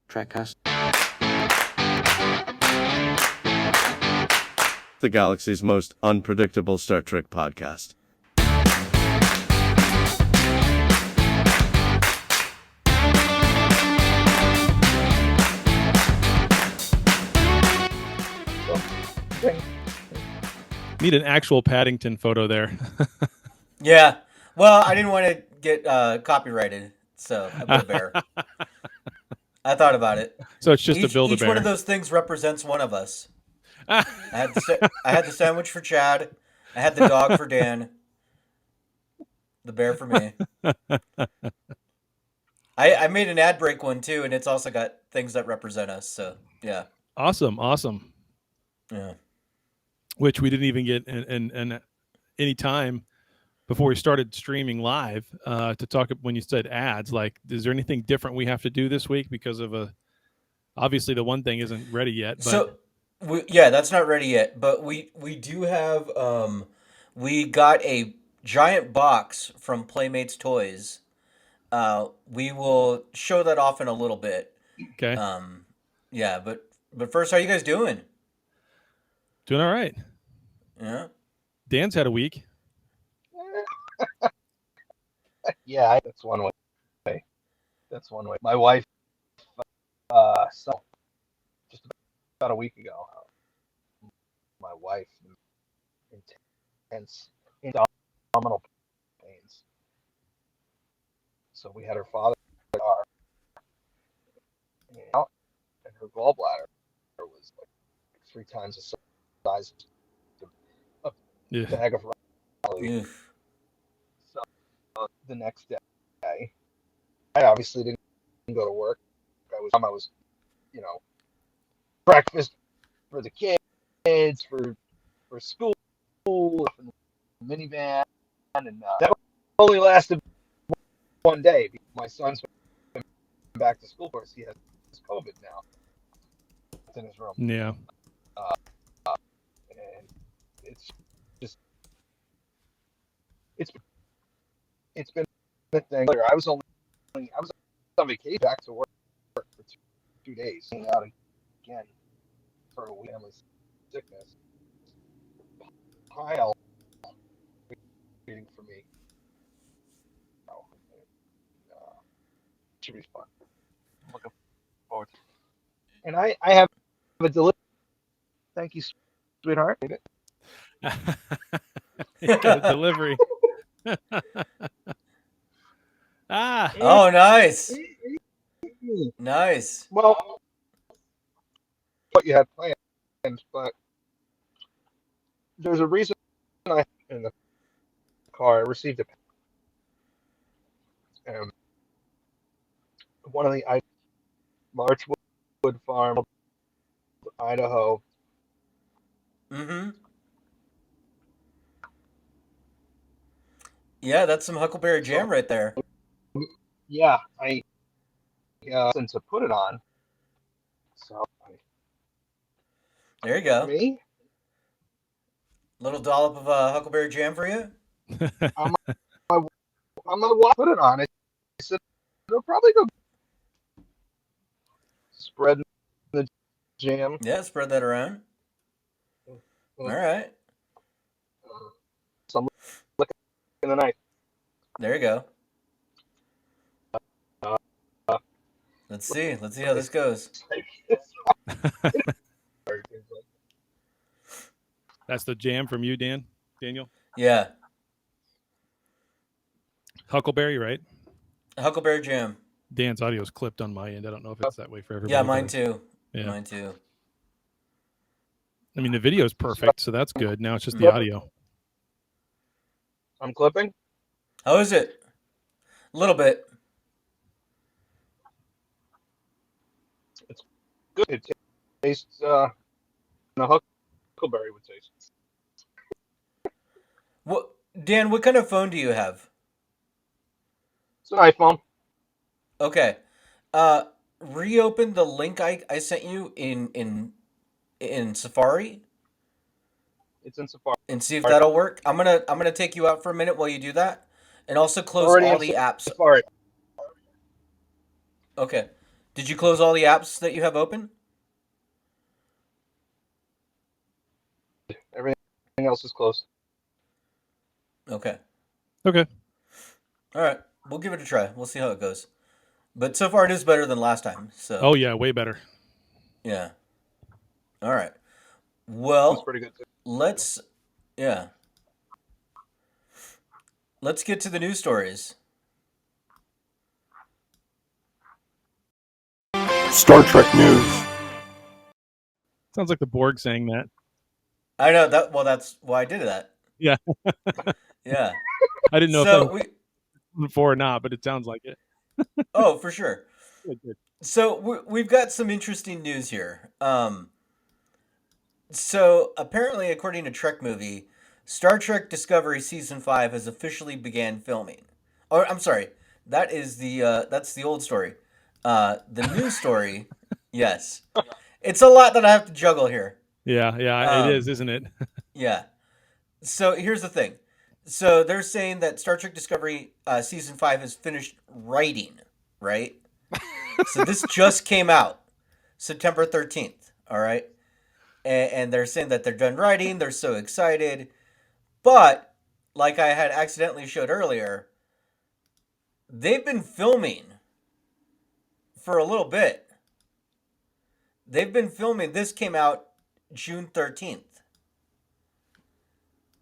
Trekcast. The galaxy's most unpredictable Star Trek podcast. Need an actual Paddington photo there. Yeah. Well, I didn't want to get copyrighted, so I put a bear. I thought about it. So it's just to build a Each bear. one of those things represents one of us. I had the sandwich for Chad. I had the dog for Dan. The bear for me. I made an ad break one too, and it's also got things that represent us. So yeah. Awesome. Yeah. Which we didn't even get in any time before we started streaming live to talk when you said ads. Like, is there anything different we have to do this week because of obviously the one thing isn't ready yet. But that's not ready yet. But we do have we got a giant box from Playmates Toys. We will show that off in a little bit. Okay. Yeah, but first, how are you guys doing? Doing all right. Yeah. Dan's had a week. Yeah, that's one way. My wife, so just about a week ago, my wife intense abdominal pains. So we had her father out, and her gallbladder was like 3 times the size of a bag of rice. So the next day, I obviously didn't go to work. I was, breakfast for the kids, for school, for the minivan, and that only lasted one day. My son's been back to school. Of course, he has COVID now. It's in his room. Yeah. And it's been a thing. I was on vacation, back to work for 2 days, out again for a week. Family sickness pile waiting for me. Should be fun. I'm looking forward to it. And I have a delivery. Thank you, sweetheart. You got a delivery. Oh, nice. Nice. Well, what you had planned, but there's a reason I in the car. I received it. One of the Larchwood Farm, Idaho. Mm-hmm. Yeah, that's some Huckleberry Jam right there. Yeah, I since to put it on. So there you go. Me? Little dollop of Huckleberry Jam for you. I'm gonna put it on. I said it'll probably go. Spread the jam. Yeah, spread that around. All right. Some lick in the night. There you go. Let's see how this goes. That's the jam from you, Daniel? Yeah. Huckleberry, right? Huckleberry Jam. Dan's audio is clipped on my end. I don't know if it's that way for everybody. Yeah, mine too. Yeah. Mine too. I mean, the video is perfect, so that's good. Now it's just the audio. I'm clipping. How is it? A little bit. It's good. It tastes a huckleberry would taste. What, Dan? What kind of phone do you have? It's an iPhone. Okay. Reopen the link I sent you in Safari. It's in Safari. And see if that'll work. I'm gonna take you out for a minute while you do that, and also close all the apps. Safari. Okay. Did you close all the apps that you have open? Everything else is closed. Okay. Okay. All right. We'll give it a try. We'll see how it goes. But so far, it is better than last time. So. Oh yeah, way better. Yeah. All right. That's Well, pretty good too. let's get to the news stories. Star Trek news. Sounds like the Borg saying that. I know that. Well, that's why I did that. Yeah. Yeah. I didn't know if So that was before or not, but it sounds like it. Oh, for sure. Good. So we've got some interesting news here. So apparently, according to Trek Movie, Star Trek Discovery Season 5 has officially began filming. Or I'm sorry, that's the old story. The new story, yes. It's a lot that I have to juggle here. Yeah, it is, isn't it? Yeah. So here's the thing. So they're saying that Star Trek Discovery Season 5 has finished writing, right? So this just came out September 13th, all right? And they're saying that they're done writing. They're so excited. But, like I had accidentally showed earlier, they've been filming for a little bit. They've been filming. This came out June 13th.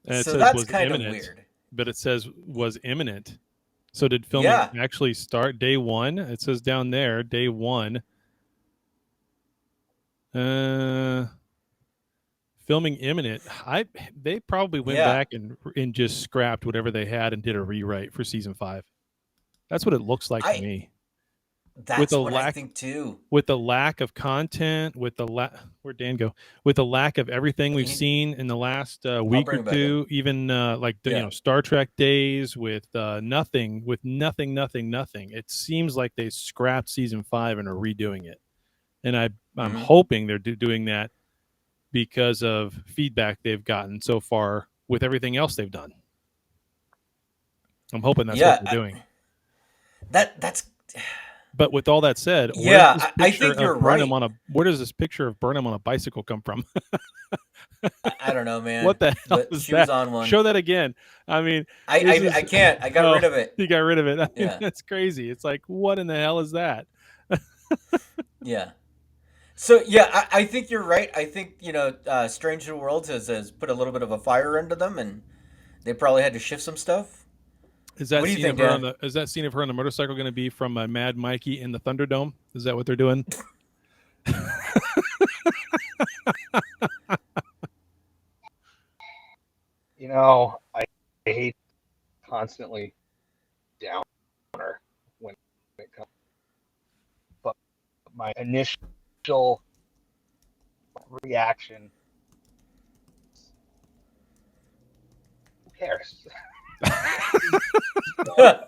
And so that's kind of weird. But it says was imminent. So did filming actually start day one? It says down there, day one. Filming imminent. They probably went back and just scrapped whatever they had and did a rewrite for season 5. That's what it looks like to me. That's what I think too. With the lack of content, with the where'd Dan go? With the lack of everything we've seen in the last week or two, even Star Trek days with nothing. It seems like they scrapped season 5 and are redoing it. And I'm hoping they're doing that because of feedback they've gotten so far with everything else they've done. I'm hoping that's what they're doing. That's. But with all that said, I think you're right. Where does this picture of Burnham on a bicycle come from? I don't know, man. What the hell is she that? Was on one. Show that again. I mean, I can't. I got rid of it. You got rid of it. I mean, that's crazy. It's like, what in the hell is that? Yeah. So yeah, I think you're right. I think Strange New Worlds has put a little bit of a fire under them, and they probably had to shift some stuff. Is that scene of her is that scene of her on the motorcycle going to be from Mad Mikey in the Thunderdome? Is that what they're doing? I hate constantly downer when it comes, but my initial reaction, who cares? Sorry,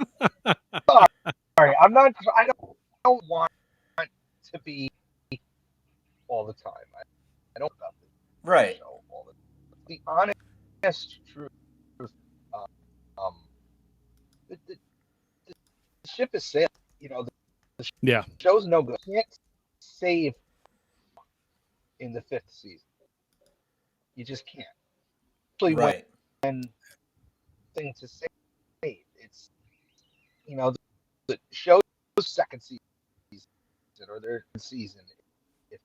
I don't want to be all the time. I don't love it. Right. The honest truth. The ship is sailed. The show's no good. You can't save in the 5th season. You just can't. Right. When thing to save. It's the show's second season or their season. If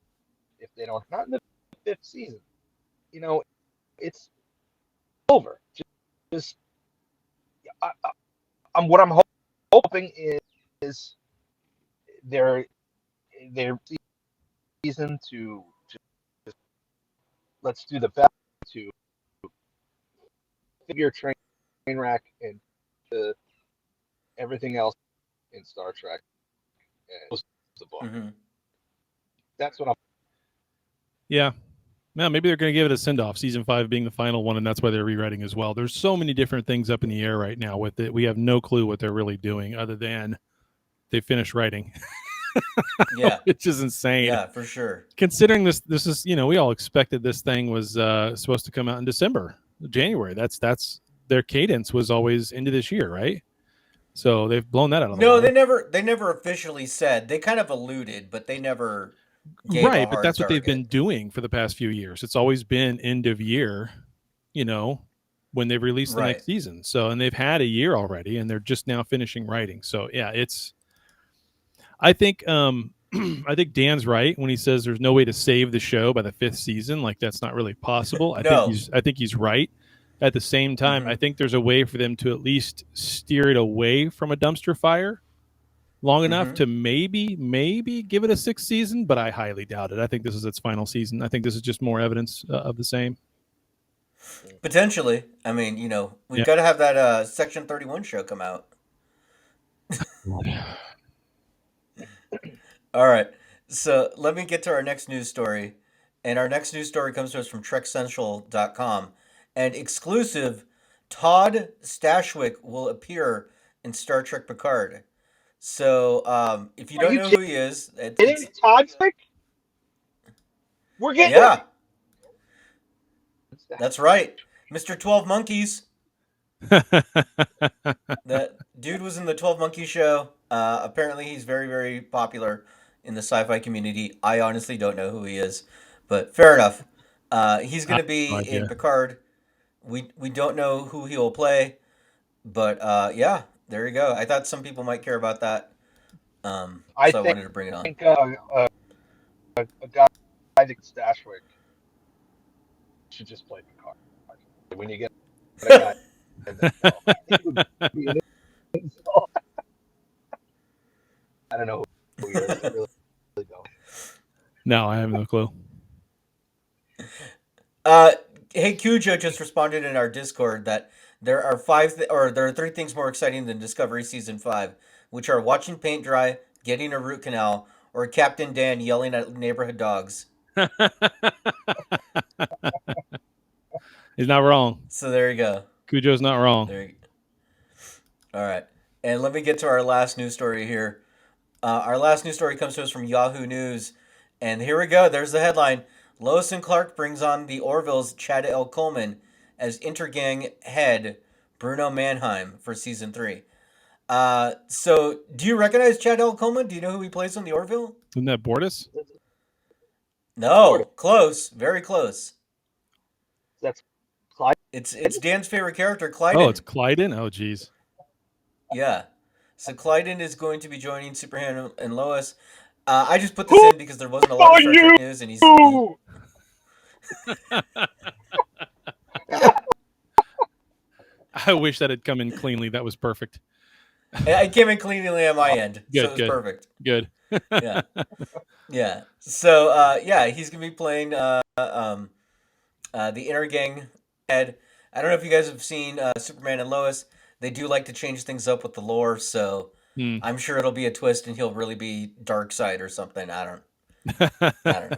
they don't, not in the 5th season, it's over. Just what I'm hoping is their season to just let's do the best to figure train wreck and everything else in Star Trek. And the book. Mm-hmm. That's what I'm. Yeah. Now, maybe they're going to give it a send-off, season 5 being the final one, and that's why they're rewriting as well. There's so many different things up in the air right now with it. We have no clue what they're really doing other than they finished writing. Yeah. Which is insane. Yeah, for sure. Considering this is, we all expected this thing was supposed to come out in January. That's their cadence was always into this year, right? So they've blown that out of the No, water. they never officially said. They kind of alluded, but they never gave a Right, but hard that's what they've target. been doing for the past few years. It's always been end of year, when they release the Right. next season. So, and they've had a year already, and they're just now finishing writing. So, yeah, I think I think Dan's right when he says there's no way to save the show by the 5th season. Like, that's not really possible. No. I think he's right. At the same time, I think there's a way for them to at least steer it away from a dumpster fire long enough to maybe give it a 6th season, but I highly doubt it. I think this is its final season. I think this is just more evidence of the same. Potentially. I mean, we've got to have that Section 31 show come out. All right. So let me get to our next news story. And our next news story comes to us from TrekCentral.com. And exclusive, Todd Stashwick will appear in Star Trek Picard. So if you don't know who he is, it's Todd Stashwick? We're getting That's right. Mr. 12 Monkeys. That dude was in the 12 Monkeys show. Apparently he's very, very popular in the sci-fi community. I honestly don't know who he is, but fair enough. He's going to be in Picard. We don't know who he will play, but yeah, there you go. I thought some people might care about that, so I wanted to bring it on. I think a guy like Stashwick should just play Picard. When you get a guy, I don't know who he is. I really don't. No, I have no clue. Hey, Cujo just responded in our Discord that there are there are 3 things more exciting than Discovery Season 5, which are watching paint dry, getting a root canal, or Captain Dan yelling at neighborhood dogs. He's not wrong. So there you go. Cujo's not wrong. All right. And let me get to our last news story here. Our last news story comes to us from Yahoo News. And here we go. There's the headline. Lois and Clark brings on the Orville's Chad L. Coleman as intergang head Bruno Mannheim for season 3. So do you recognize Chad L. Coleman? Do you know who he plays on the Orville? Isn't that Bortus? No, close. Very close. That's Clyde. It's Dan's favorite character, Clyden. Oh, it's Clyden? Oh, geez. Yeah. So Clyden is going to be joining Superman and Lois. I just put this in because there wasn't a lot of Star Trek news, and he's... I wish that had come in cleanly. That was perfect. It came in cleanly on my end, good, so it was perfect. Good. Yeah. Yeah. So, he's going to be playing the intergang head. I don't know if you guys have seen Superman and Lois. They do like to change things up with the lore, so I'm sure it'll be a twist and he'll really be Darkseid or something. I don't know.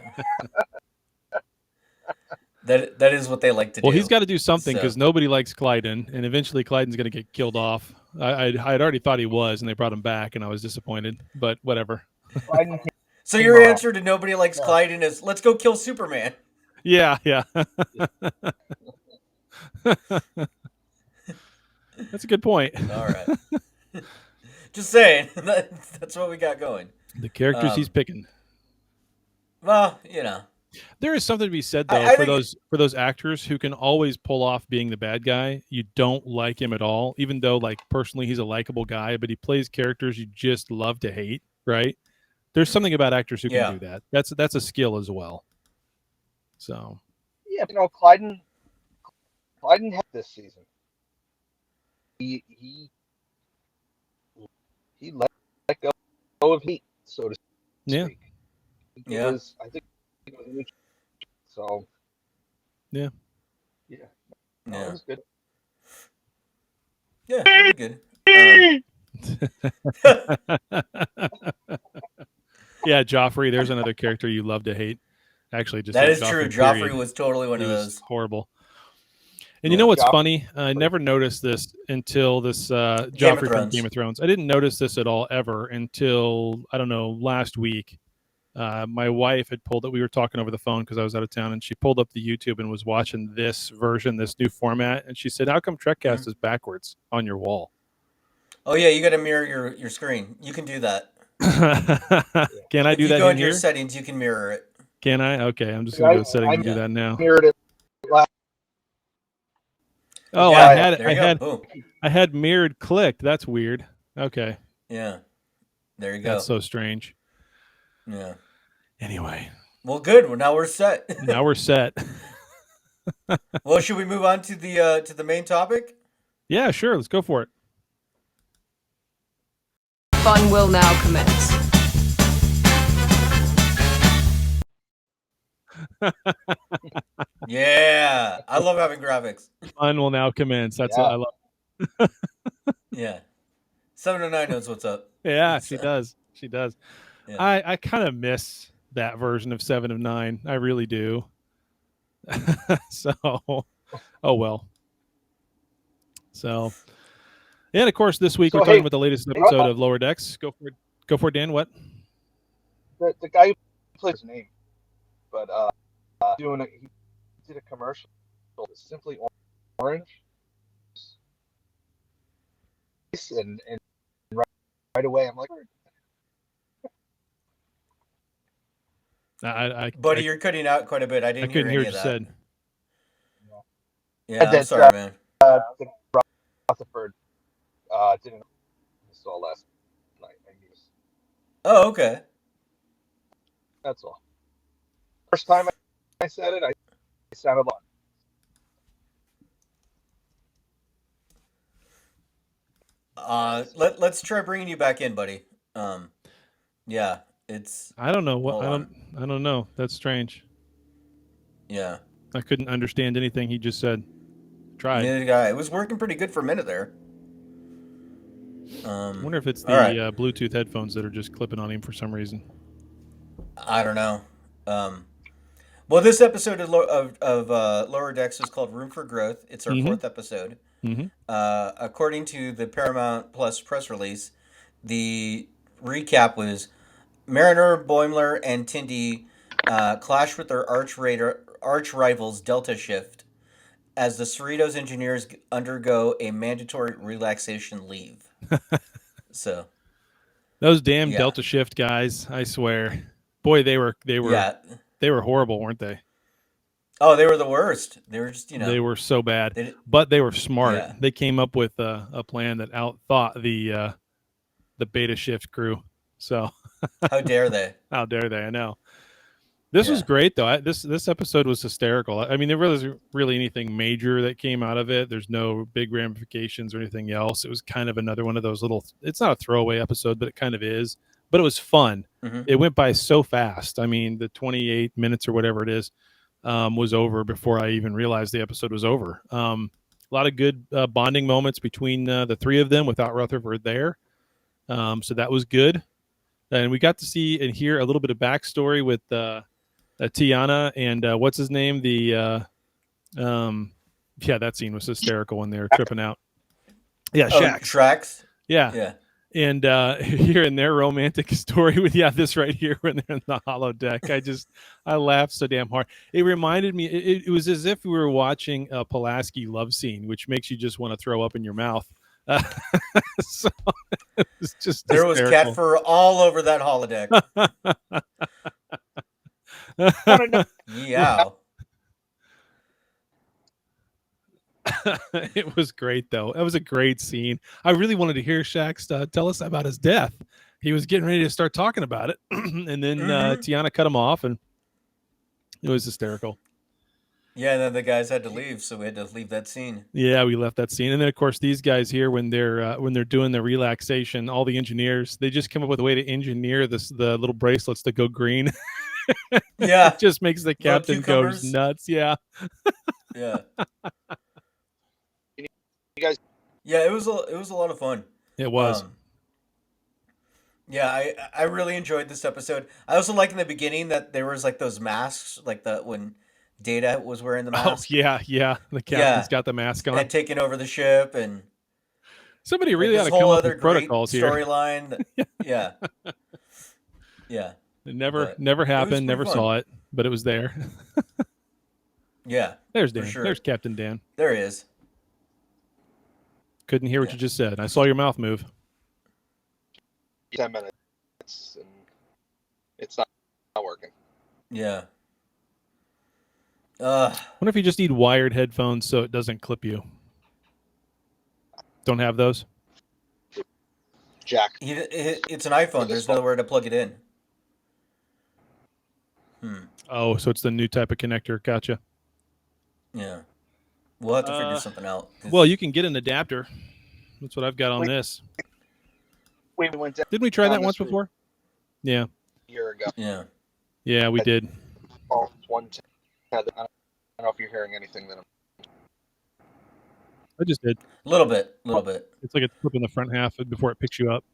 That is what they like to do. Well, he's got to do something because nobody likes Clyden, and eventually Clyden's going to get killed off. I'd already thought he was, and they brought him back, and I was disappointed, but whatever. So your answer to nobody likes Clyden is, let's go kill Superman. Yeah. That's a good point. All right. Just saying. That's what we got going. The characters he's picking. Well, There is something to be said though for those actors who can always pull off being the bad guy. You don't like him at all, even though like personally he's a likable guy, but he plays characters you just love to hate, right? There's something about actors who can do that. That's a skill as well. So yeah, Clyden had this season. He let go of heat, so to speak. Yeah. I think it was neutral. So yeah. It was good. Yeah, pretty good. Yeah, Joffrey. There's another character you love to hate. Actually, just that is Joffrey, true. period. Joffrey was totally one of those. Horrible. And you know what's funny? I never noticed this until this Joffrey from Game of Thrones. I didn't notice this at all ever until, I don't know, last week. My wife had pulled it. We were talking over the phone because I was out of town, and she pulled up the YouTube and was watching this version, this new format. And she said, how come Trekcast is backwards on your wall? Oh yeah, you got to mirror your screen. You can do that. Can I If do you that go in into your here? settings, you can mirror it. Can I? Okay, I'm just gonna go to settings I and do that now. mirrored it last. Oh, Yeah, there you go. Boom. I had mirrored clicked. That's weird. Okay. Yeah, there you go. That's so strange. Yeah. Anyway. Well, good. Well, now we're set. Now we're set. Well, should we move on to the main topic? Yeah, sure. Let's go for it. Fun will now commence. Yeah, I love having graphics. Fun will now commence. That's what I love. Yeah. 709 knows what's up. Yeah, she does. She does. Yeah. I kind of miss that version of 7 of 9. I really do. So, oh well. So, and of course, this week we're talking about the latest episode of Lower Decks. Go for it. Go for it, Dan. What? The guy who plays his name, but he did a commercial called Simply Orange, and right away I'm like, Buddy, you're cutting out quite a bit. I couldn't hear what you said. Yeah, I'm sorry, man. Rutherford didn't install last night. Oh, okay. That's all. First time I said it, I sounded like. Let's try bringing you back in, buddy. Yeah, it's. I don't know what I don't know. That's strange. Yeah. I couldn't understand anything he just said. Tried. Neither guy. It was working pretty good for a minute there. I wonder if it's the Bluetooth headphones that are just clipping on him for some reason. I don't know. Well, this episode of Lower Decks is called Room for Growth. It's our 4th episode. Mm-hmm. According to the Paramount Plus press release, the recap was Mariner, Boimler, and Tindy clash with their arch rivals Delta Shift as the Cerritos engineers undergo a mandatory relaxation leave. So those damn Delta Shift guys, I swear. Boy, they were horrible, weren't they? Oh, they were the worst. They were just, they were so bad. But they were smart. Yeah. They came up with a plan that outthought the Beta Shift crew. So how dare they? How dare they? I know. This was great though. This episode was hysterical. I mean, there wasn't really anything major that came out of it. There's no big ramifications or anything else. It was kind of another one of those little. It's not a throwaway episode, but it kind of is. But it was fun. Mm-hmm. It went by so fast. I mean, the 28 minutes or whatever it is was over before I even realized the episode was over. A lot of good bonding moments between the three of them without Rutherford there. So that was good. And we got to see and hear a little bit of backstory with Tiana and what's his name? That scene was hysterical when they were tripping out. Yeah, Shax. Yeah. And hearing their romantic story with this right here when they're in the holodeck, I laughed so damn hard. It reminded me. It was as if we were watching a Pulaski love scene, which makes you just want to throw up in your mouth. So it was just there was cat fur all over that holodeck. Yeah. It was great though. That was a great scene. I really wanted to hear Shax tell us about his death. He was getting ready to start talking about it, and then Tiana cut him off, and it was hysterical. Yeah, and then the guys had to leave, so we had to leave that scene. Yeah, we left that scene, and then of course these guys here, when they're doing the relaxation, all the engineers, they just come up with a way to engineer the little bracelets that go green. Yeah, it just makes the captain go nuts. Yeah, yeah. You guys, yeah, it was a lot of fun. It was. Yeah, I really enjoyed this episode. I also like in the beginning that there was like those masks, like when Data was wearing the mask. Oh yeah. The captain's got the mask on. Had taken over the ship, and somebody really ought to come up with protocols here. Storyline. Yeah. It never happened. Never saw it, but it was there. Yeah. There's Dan. Sure. There's Captain Dan. There he is. Couldn't hear what you just said. I saw your mouth move. 10 minutes and it's not working. Yeah. What if you just need wired headphones so it doesn't clip you? Don't have those? Jack. It's an iPhone. There's nowhere to plug it in. Oh, so it's the new type of connector. Gotcha. Yeah. We'll have to figure something out. Well, you can get an adapter. That's what I've got on this. We went down. Didn't we try that once before? Yeah. A year ago. Yeah. Yeah, we did. Oh, one. I don't know if you're hearing anything that I just did. A little bit. It's like it's clipping the front half before it picks you up.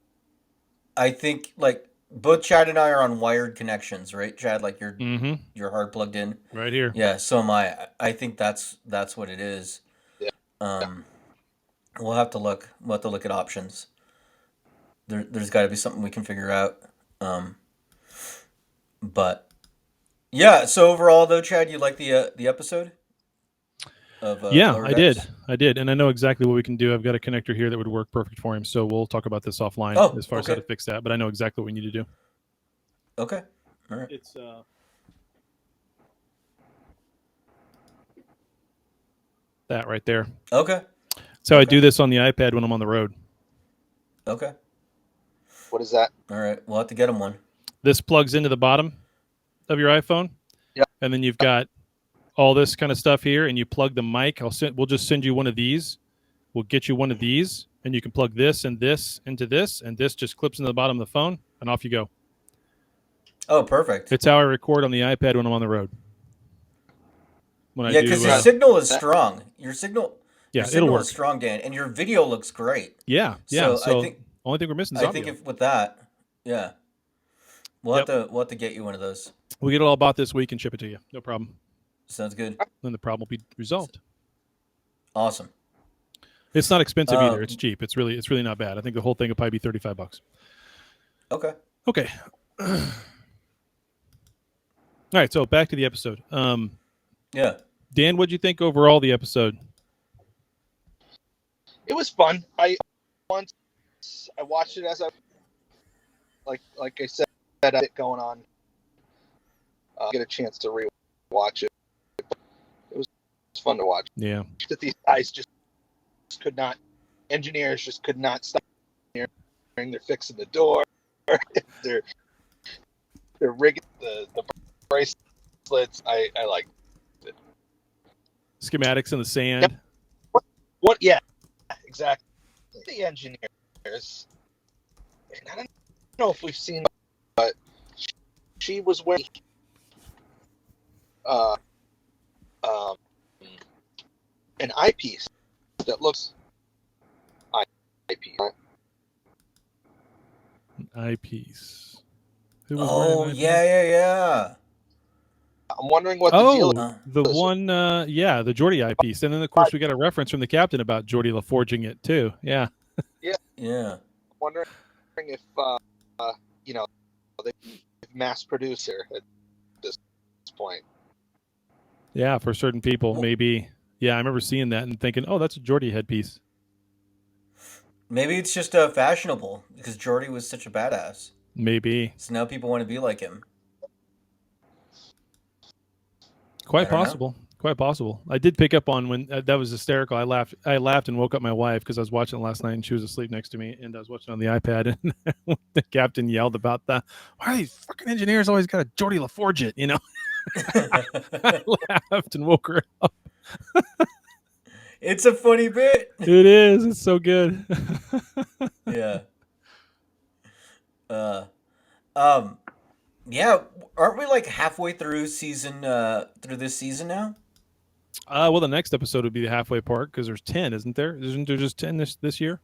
I think like both Chad and I are on wired connections, right, Chad? Like you're hard plugged in. Right here. Yeah, so am I. I think that's what it is. Yeah. We'll have to look. We'll have to look at options. There's got to be something we can figure out. But yeah. So overall, though, Chad, you like the episode? Yeah, Lower I Decks? did, and I know exactly what we can do. I've got a connector here that would work perfect for him. So we'll talk about this offline as far as how to fix that. But I know exactly what we need to do. Okay. All right. It's that right there. Okay. So I do this on the iPad when I'm on the road. Okay. What is that? All right. We'll have to get him one. This plugs into the bottom of your iPhone. Yep. And then you've got all this kind of stuff here, and you plug the mic. We'll just send you one of these. We'll get you one of these, and you can plug this and this into this, and this just clips into the bottom of the phone, and off you go. Oh, perfect. It's how I record on the iPad when I'm on the road. Yeah, because your signal is strong. Your signal, it'll work. Is strong, Dan, and your video looks great. Yeah. So I think only thing we're missing is audio. I think with that, yeah, we'll have to get you one of those. We'll get it all bought this week and ship it to you. No problem. Sounds good. Then the problem will be resolved. Awesome. It's not expensive either. It's cheap. It's really not bad. I think the whole thing will probably be $35. Okay. All right. So back to the episode. Yeah. Dan, what'd you think overall of the episode? It was fun. I watched it as I like I said, I had it going on. Get a chance to re-watch it. It was fun to watch. Yeah. That these guys just could not. Engineers just could not stop. They're fixing the door. they're rigging the bracelets. I like it. Schematics in the sand. Yep. What? Yeah. Exactly. The engineers. And I don't know if we've seen, but she was wearing an eyepiece that looks eyepiece. Right? An eyepiece. Who was Oh, wearing an yeah. I'm wondering what the deal is. The one, the Jordi eyepiece. And then, of course, we got a reference from the captain about Jordi Laforging it, too. Yeah. Yeah. I'm wondering if, they mass produce her at this point. Yeah, for certain people, maybe. Yeah, I remember seeing that and thinking, oh, that's a Jordi headpiece. Maybe it's just fashionable because Jordi was such a badass. Maybe. So now people want to be like him. Quite possible. Quite possible. I did pick up on when that was hysterical. I laughed and woke up my wife because I was watching it last night and she was asleep next to me, and I was watching on the iPad, and the captain yelled about why are these fucking engineers always got a Jordi Laforge it, I laughed and woke her up. It's a funny bit. It is. It's so good. Yeah. Yeah. Aren't we like halfway through this season now? Well, the next episode would be the halfway part because there's 10, isn't there? Isn't there just 10 this year?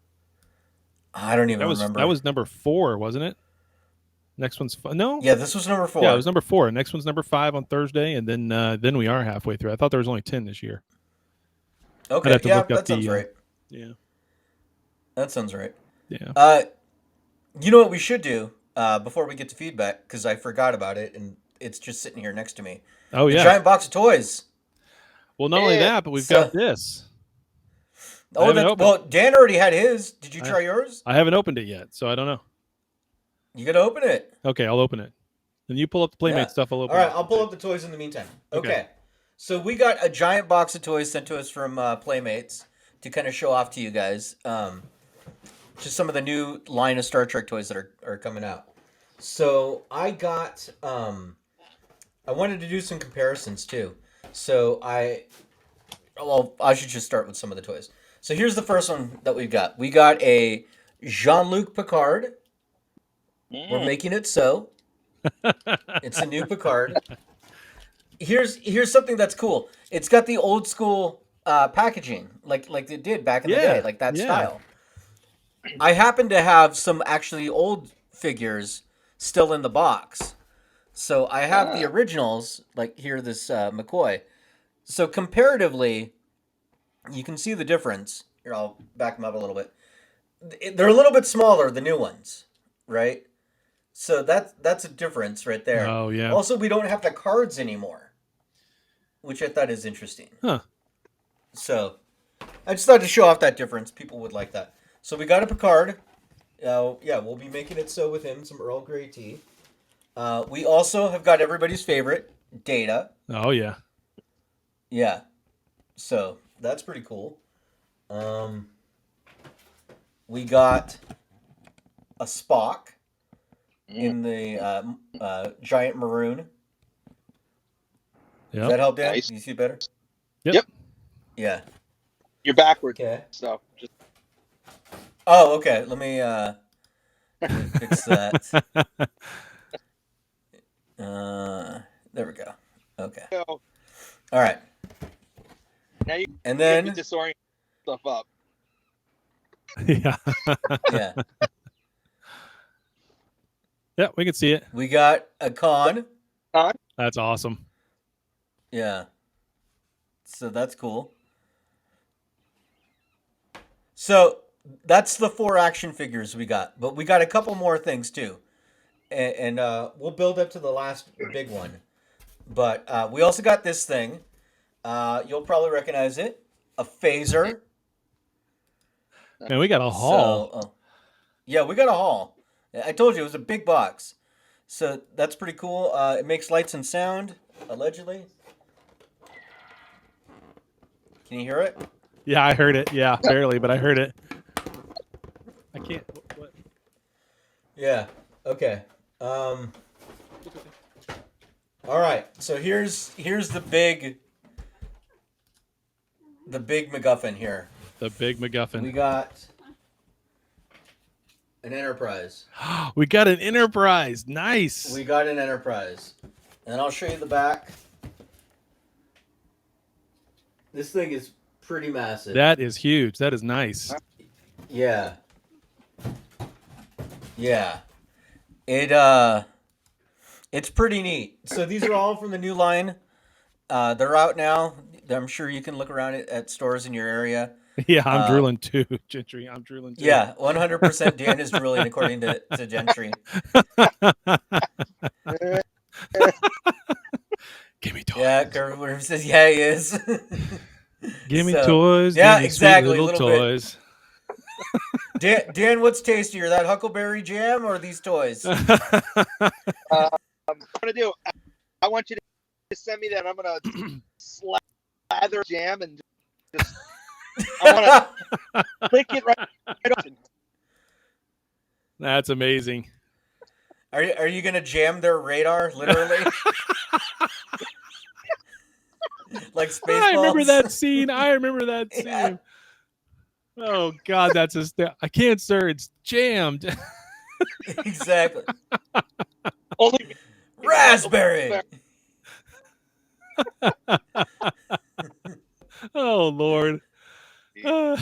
I don't even remember. That was number 4, wasn't it? Next one's no. Yeah, this was number 4. Yeah, it was number 4. Next one's number 5 on Thursday, and then we are halfway through. I thought there was only 10 this year. Okay, yeah, that sounds right. Yeah, that sounds right. Yeah. You know what we should do before we get to feedback, because I forgot about it and it's just sitting here next to me. Oh yeah, a giant box of toys. Well, not only that, but we've got this. Oh, well, Dan already had his. Did you try yours? I haven't opened it yet, so I don't know. You gotta open it. Okay, I'll open it. Then you pull up the Playmate stuff. I'll open All right, it. I'll pull up the toys in the meantime. Okay. Okay. So we got a giant box of toys sent to us from Playmates to kind of show off to you guys. Just some of the new line of Star Trek toys that are coming out. So I got, I wanted to do some comparisons too. So I should just start with some of the toys. So here's the first one that we've got. We got a JeanLuc Picard. We're making it so. It's a new Picard. Here's something that's cool. It's got the old school packaging, like it did back in the day, like that style. I happen to have some actually old figures still in the box. So I have the originals, like here, this McCoy. So comparatively, you can see the difference. Here, I'll back them up a little bit. They're a little bit smaller, the new ones, right? So that's a difference right there. Oh, yeah. Also, we don't have the cards anymore, which I thought is interesting. Huh. So I just thought to show off that difference. People would like that. So we got a Picard. Yeah, we'll be making it so with him, some Earl Grey tea. We also have got everybody's favorite, Data. Oh, yeah. Yeah. So that's pretty cool. We got a Spock in the giant maroon. Yep. Does that help, Dan? Nice. Do you see better? Yep. Yeah. You're backwards. Okay. So just Oh, okay. Let me fix that. There we go. Okay. go. All right. Now you And can then disorient stuff up. Yeah. yeah, Yeah, we can see it. we got a Khan. That's awesome. Yeah. So that's cool. So that's the 4 action figures we got, but we got a couple more things too, and we'll build up to the last big one. But we also got this thing. You'll probably recognize it, a phaser. Man, we got a haul. So, yeah, we got a haul. I told you it was a big box. So that's pretty cool. It makes lights and sound, allegedly. Can you hear it? Yeah, I heard it. Yeah, barely, but I heard it. I can't. What? Yeah. Okay. All right. So here's the big MacGuffin here. The big We MacGuffin. got an Enterprise. We got an Enterprise. Nice. We got an Enterprise. And I'll show you the back. This thing is pretty massive. That is huge. That is nice. Yeah. Yeah. It's pretty neat. So these are all from the new line. They're out now. I'm sure you can look around at stores in your area. Yeah, I'm drooling too, Gentry. I'm drooling too. Yeah, 100% Dan is drooling according to Gentry. Give me toys. Yeah, Gerber says, yeah, he is. Give me So, toys. yeah, give me exactly, Sweet a little little bit. toys. Dan, what's tastier, that Huckleberry Jam or these toys? I'm gonna do. I want you to send me that. I'm gonna slather jam and just. I want to click it right open. That's amazing. Are you gonna jam their radar, literally? Like Spaceballs? I remember that scene. Yeah. scene. Oh God, that's I can't, sir. It's jammed. Exactly. Only Raspberry. Oh Lord. Yeah.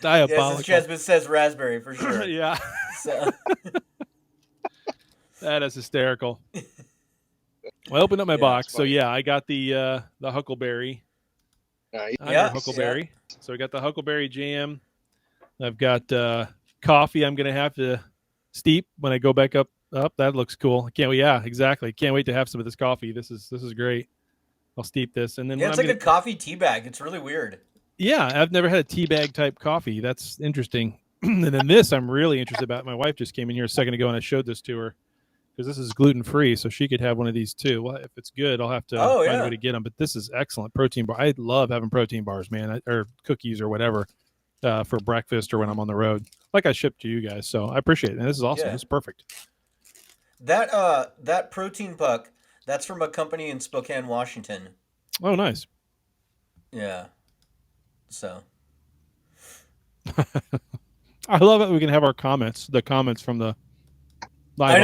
Diabolical. Yes, Chesbit says raspberry for sure. Yeah. So, That is hysterical. Well, I opened up my Yeah, box, it's so funny. yeah, I got the Huckleberry. Nice. I'm Yeah, a Huckleberry. So I got the Huckleberry jam. I've got coffee. I'm gonna have to steep when I go back up. That looks cool. I can't wait. Yeah, exactly. Can't wait to have some of this coffee. This is great. I'll steep this, and then yeah, when it's I'm like a coffee tea bag. It's really weird. yeah, I've never had a tea bag type coffee. That's interesting. And then this, I'm really interested about. My wife just came in here a second ago, and I showed this to her because this is gluten free, so she could have one of these too. Well, if it's good, I'll have to find a way to get them. But this is excellent protein bar. I love having protein bars, man, or cookies or whatever for breakfast or when I'm on the road, like I shipped to you guys. So I appreciate it. And this is awesome. This is perfect. That protein puck, that's from a company in Spokane, Washington. Oh, nice. Yeah. So. I love it. We can have our comments, the comments from the live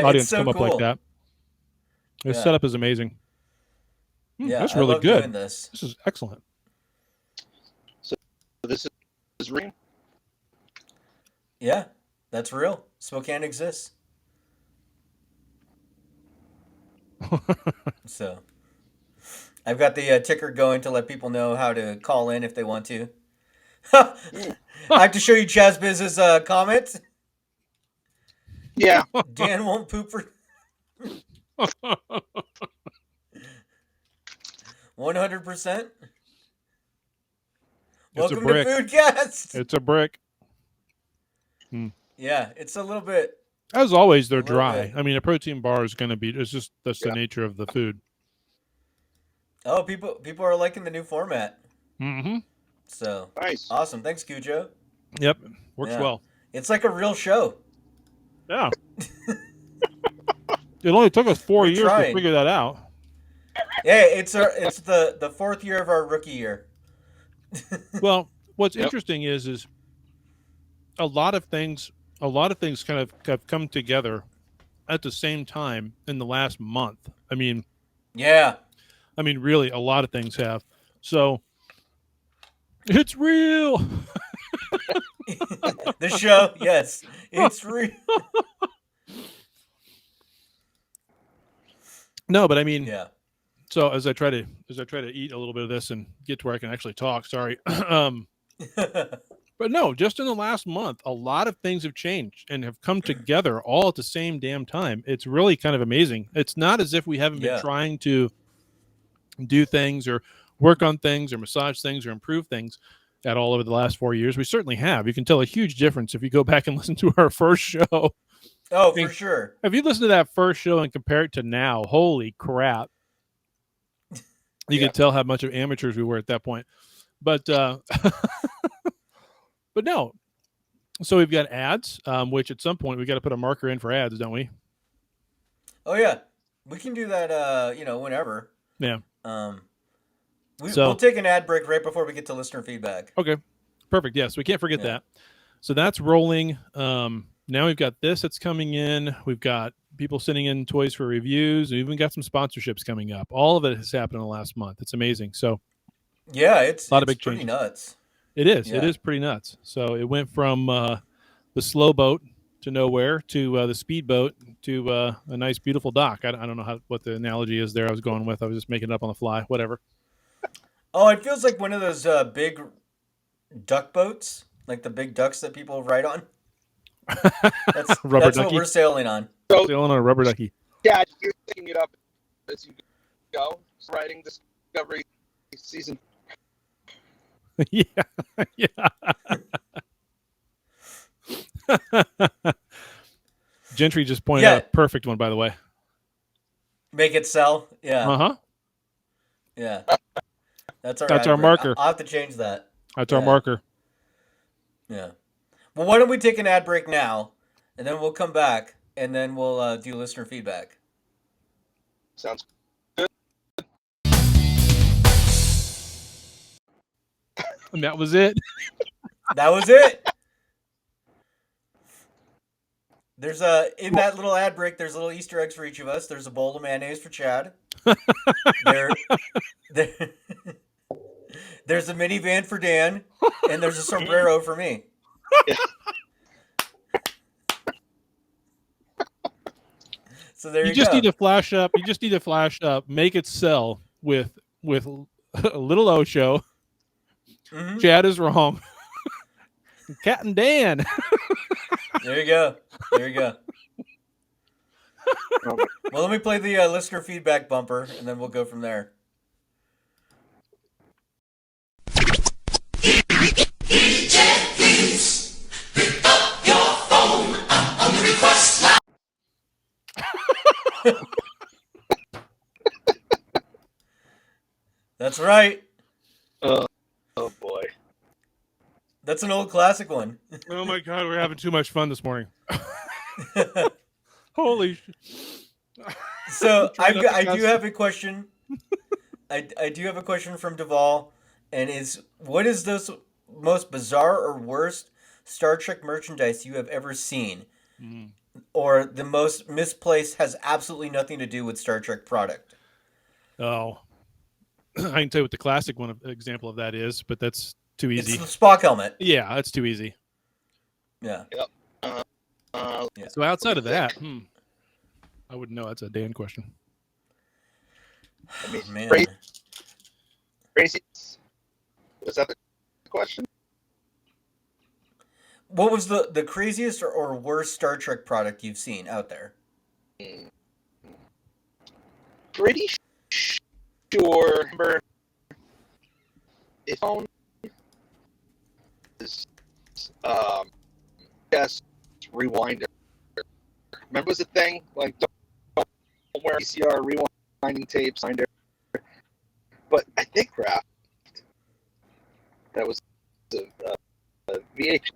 audience so come up cool. like that. The setup is amazing. Yeah, that's really I love good. Doing this. This is excellent. So this is real? Yeah, that's real. Spokane exists. So I've got the ticker going to let people know how to call in if they want to. I have to show you ChazBiz's comment. Yeah. Dan won't poop for 100%. Welcome to Foodcast. It's a brick. Yeah, it's a little bit. As always, they're dry. I mean, a protein bar is going to be. It's just that's the nature of the food. Oh, people are liking the new format. Mm-hmm. So nice, awesome. Thanks, Cujo. Yep, works well. It's like a real show. Yeah. It only took us 4 years to figure that out. Yeah, it's the fourth year of our rookie year. Well, what's interesting is a lot of things kind of have come together at the same time in the last month. I mean, really, a lot of things have. So it's real. The show, yes, it's real. No, but I mean, so as I try to eat a little bit of this and get to where I can actually talk. Sorry. But no, just in the last month, a lot of things have changed and have come together all at the same damn time. It's really kind of amazing. It's not as if we haven't been trying to do things or work on things or massage things or improve things at all over the last 4 years. We certainly have. You can tell a huge difference if you go back and listen to our first show. Oh, for sure. If you listen to that first show and compare it to now, holy crap. You can tell how much of amateurs we were at that point. But but no. So we've got ads, which at some point we got to put a marker in for ads, don't we? Oh yeah, we can do that. Whenever. Yeah. We'll take an ad break right before we get to listener feedback. Okay. Perfect. Yes, we can't forget that. So that's rolling. Now we've got this that's coming in. We've got people sending in toys for reviews. We've even got some sponsorships coming up. All of it has happened in the last month. It's amazing. So yeah, it's a lot of big pretty changes. Nuts. It is. Yeah. It is pretty nuts. So it went from the slow boat to nowhere to the speedboat to a nice, beautiful dock. I don't know what the analogy is there I was going with. I was just making it up on the fly. Whatever. Oh, it feels like one of those big duck boats, like the big ducks that people ride on. That's what we're sailing on. Sailing on a rubber ducky. Yeah, you're thinking it up as you go. Writing Discovery season. Yeah. Gentry just pointed out a perfect one, by the way. Make it sell. Yeah. Uh-huh. Yeah. That's our marker. I'll have to change that. That's our marker. Yeah. Well, why don't we take an ad break now, and then we'll come back, and then we'll do listener feedback. Sounds good. And that was it. That was it. There's in that little ad break, there's little Easter eggs for each of us. There's a bowl of mayonnaise for Chad. There's a minivan for Dan, and there's a sombrero for me. So there you just go. need to flash up. You just need to flash up. Make it sell with a little Osho. Mm-hmm. Chad is wrong. Cat and Dan. There you go. Well, let me play the listener feedback bumper, and then we'll go from there. That's right. Oh boy. That's an old classic one. Oh my God, we're having too much fun this morning. Holy shit. So Try not to I do cuss. have a question. I do have a question from Duvall, and what is the most bizarre or worst Star Trek merchandise you have ever seen, or the most misplaced has absolutely nothing to do with Star Trek product? Oh, I can tell you what the classic example of that is, but that's too easy. It's the Spock helmet. Yeah, that's too easy. Yeah. Yep. Yeah. So outside of that, I wouldn't know. That's a Dan question. I mean, Man. crazy. Was that the question? What was the craziest or worst Star Trek product you've seen out there? Pretty sure. Remember, his phone is yes, rewinder. Remember, it was a thing like don't wear VCR rewinding tapes under. But I think Kraft. That was a VH,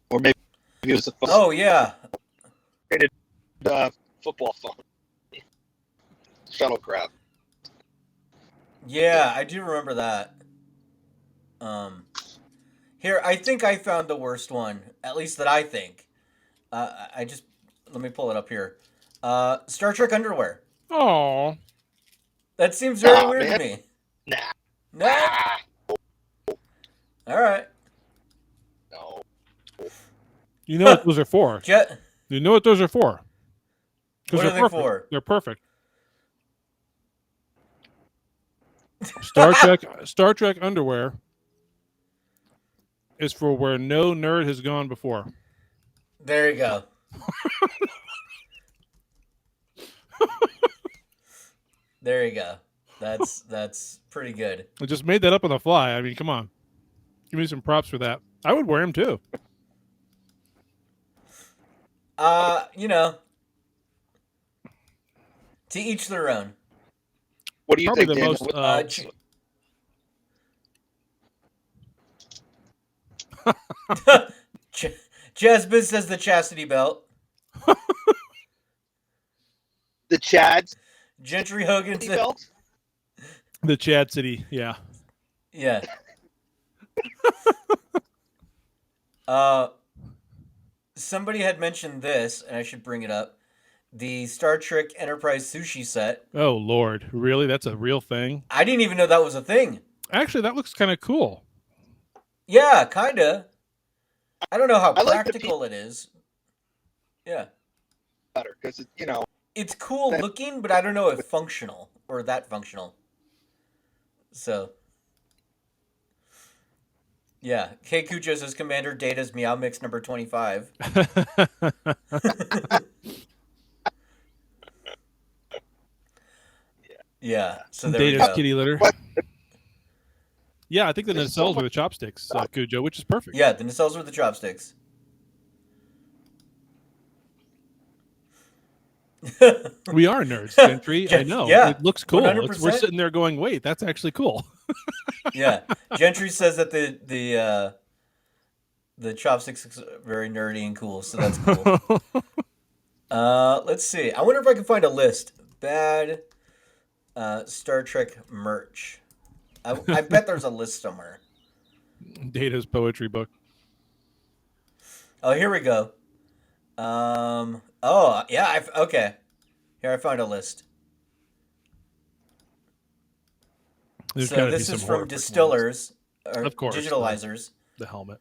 or maybe it was a phone. Oh yeah. Football phone. Shuttlecraft. Yeah, I do remember that. Here, I think I found the worst one, at least that I think. Let me pull it up here. Star Trek underwear. Oh, That seems very Nah, weird man. to me. Nah. No? All right. No. you know what those are for? Jet. You know what those are for? What are they perfect. for? They're perfect. Star Trek underwear is for where no nerd has gone before. There you go. There you go. That's pretty good. I just made that up on the fly. I mean, come on. Give me some props for that. I would wear them too. You know, to each their own. What do you Probably think, the Daniel? most. Jasmine says the chastity belt. The Chads Gentry Hogan said, belt? The Chad City, yeah. yeah. Somebody had mentioned this, and I should bring it up. The Star Trek Enterprise sushi set. Oh Lord, really? That's a real thing? I didn't even know that was a thing. Actually, that looks kind of cool. Yeah, kinda. I don't know how I like the practical it is. Yeah. Better because It's cool looking, but I don't know if functional or that functional. So, yeah. K. Cujo says Commander Data's Meow Mix number 25. Yeah. So there we Data's go. kitty litter. What? Yeah, I think the There's so nacelles were the chopsticks, Cujo, which is perfect. Yeah, the nacelles with the chopsticks. We are nerds, Gentry. I know. Yeah, It looks cool. 100%. We're sitting there going, wait, that's actually cool. Yeah. Gentry says that the chopsticks is very nerdy and cool, so that's cool. Let's see. I wonder if I can find a list. Bad Star Trek merch. I bet there's a list somewhere. Data's poetry book. Oh, here we go. Oh, yeah. Okay. Here, I found a list. There's So gotta be this some is from horrific Distillers, or Of course, Digitalizers. The helmet.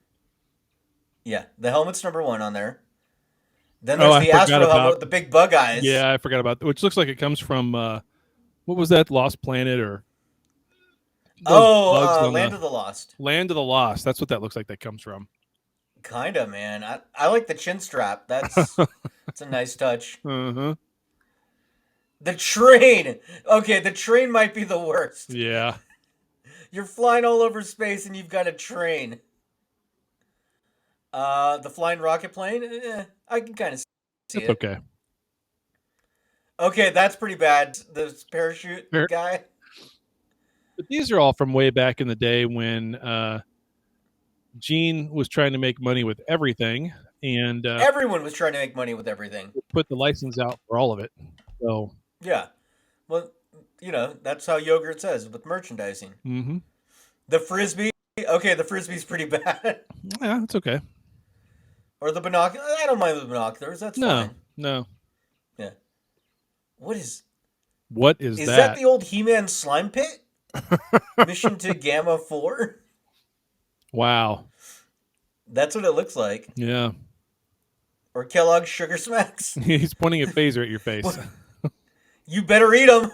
Yeah, the helmet's number one on there. Then Oh, there's I the forgot Astro helmet about- with the big bug eyes. Yeah, I forgot about that. Which looks like it comes from, what was that, Lost Planet or? those bugs on Land of the Lost. Land of the Lost. That's what that looks like that comes from. Kinda, man. I like the chin strap. That's a nice touch. Uh-huh. The train. Okay, the train might be the worst. Yeah. You're flying all over space and you've got a train. The flying rocket plane. I can kind of see It's it. okay. Okay, that's pretty bad. The parachute guy. But these are all from way back in the day when Gene was trying to make money with everything, and everyone was trying to make money with everything. Put the license out for all of it. So yeah, well, that's how yogurt says with merchandising. Mm-hmm. The frisbee. Okay, the frisbee's pretty bad. Yeah, it's okay. Or the binoculars. I don't mind the binoculars. That's fine. No. Yeah. What is that? Is that the old He-Man slime pit? Mission to Gamma 4? Wow. That's what it looks like. Yeah. Or Kellogg's Sugar Smacks. He's pointing a phaser at your face. You better eat them.